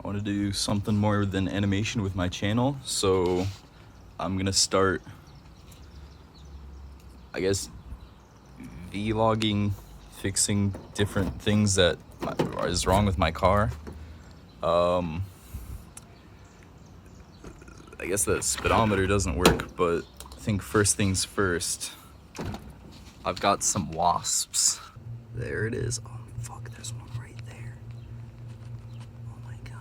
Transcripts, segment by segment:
I want to do something more than animation with my channel, so I'm gonna start, I guess, vlogging, fixing different things that is wrong with my car. I guess the speedometer doesn't work, but I think first things first, I've got some Wasps. There it is. Oh fuck, there's one right there. Oh my god.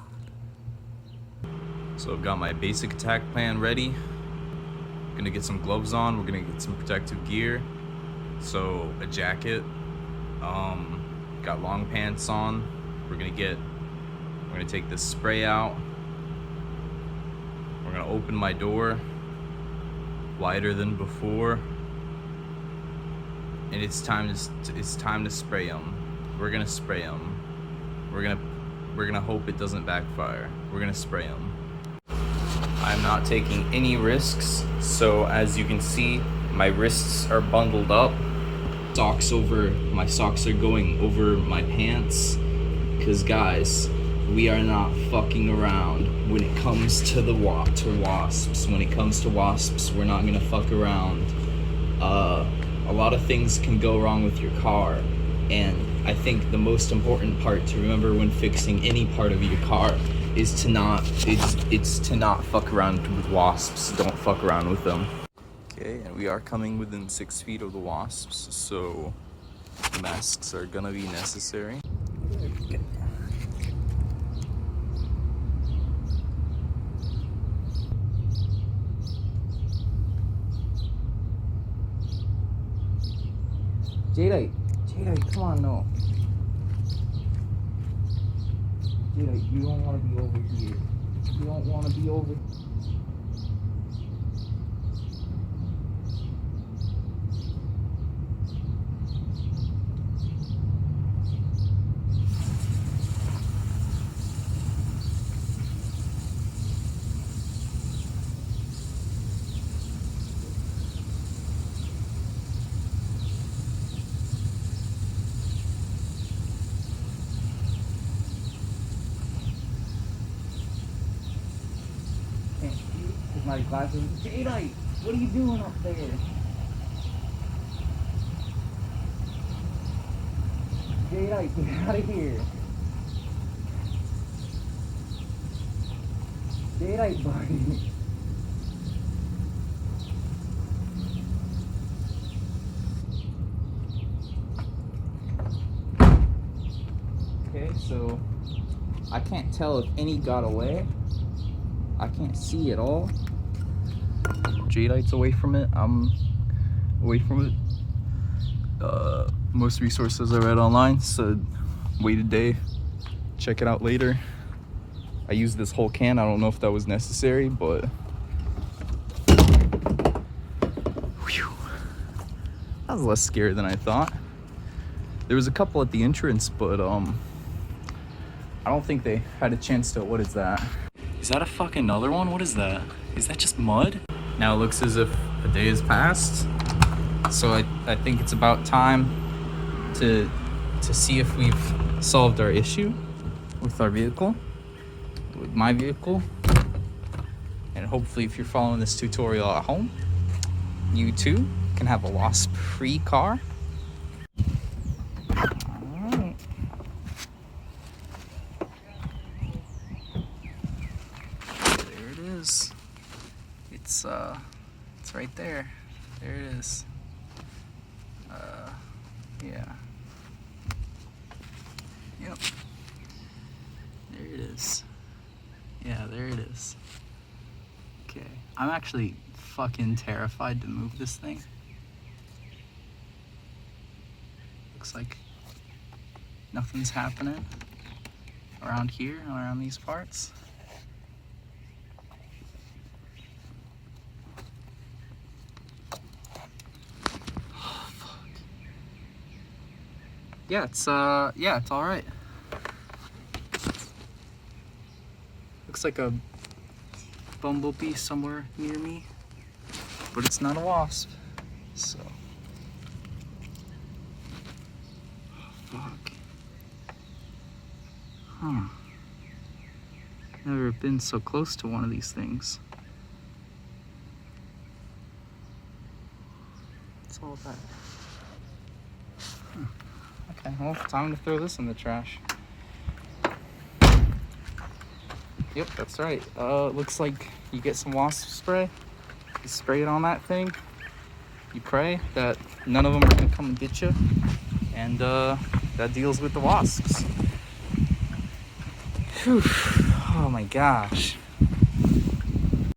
So I've got my basic attack plan ready. Gonna get some gloves on, we're gonna get some protective gear. So a jacket, got long pants on. We're gonna take this spray out. We're gonna open my door wider than before. And it's time to spray them. We're gonna spray them. We're gonna hope it doesn't backfire. We're gonna spray them. I'm not taking any risks, so as you can see, my wrists are bundled up. My socks are going over my pants. Cause guys, we are not fucking around when it comes to wasps. When it comes to wasps, we're not gonna fuck around. A lot of things can go wrong with your car, and I think the most important part to remember when fixing any part of your car is to not fuck around with wasps. Don't fuck around with them. Okay, and we are coming within 6 feet of the wasps, so masks are gonna be necessary. Jadeite, come on, no. Jadeite, you don't want to be over here. You don't want to be over. My glasses. Jadeite, what are you doing up there? Jadeite, get out of here. Jadeite, buddy. Okay, so I can't tell if any got away. I can't see at all. Jadeite's away from it. I'm away from it. Most resources I read online said wait a day, check it out later. I used this whole can. I don't know if that was necessary, but whew, that was less scary than I thought. There was a couple at the entrance, but I don't think they had a chance to. What is that? Is that a fucking another one? What is that? Is that just mud? Now it looks as if a day has passed. So I think it's about time to see if we've solved our issue with our vehicle, with my vehicle. And hopefully if you're following this tutorial at home, you too can have a wasp-free car. Alright. There it is. It's right there. There it is. Yeah. Yep. There it is. Yeah, there it is. Okay. I'm actually fucking terrified to move this thing. Looks like nothing's happening around here, around these parts. Yeah, it's all right. Looks like a bumblebee somewhere near me, but it's not a wasp. So, oh, fuck. Huh. Never been so close to one of these things. What's all that? Okay, well, time to throw this in the trash. Yep, that's right. Looks like you get some wasp spray. You spray it on that thing. You pray that none of them are gonna come and get you. And that deals with the wasps. Whew. Oh my gosh.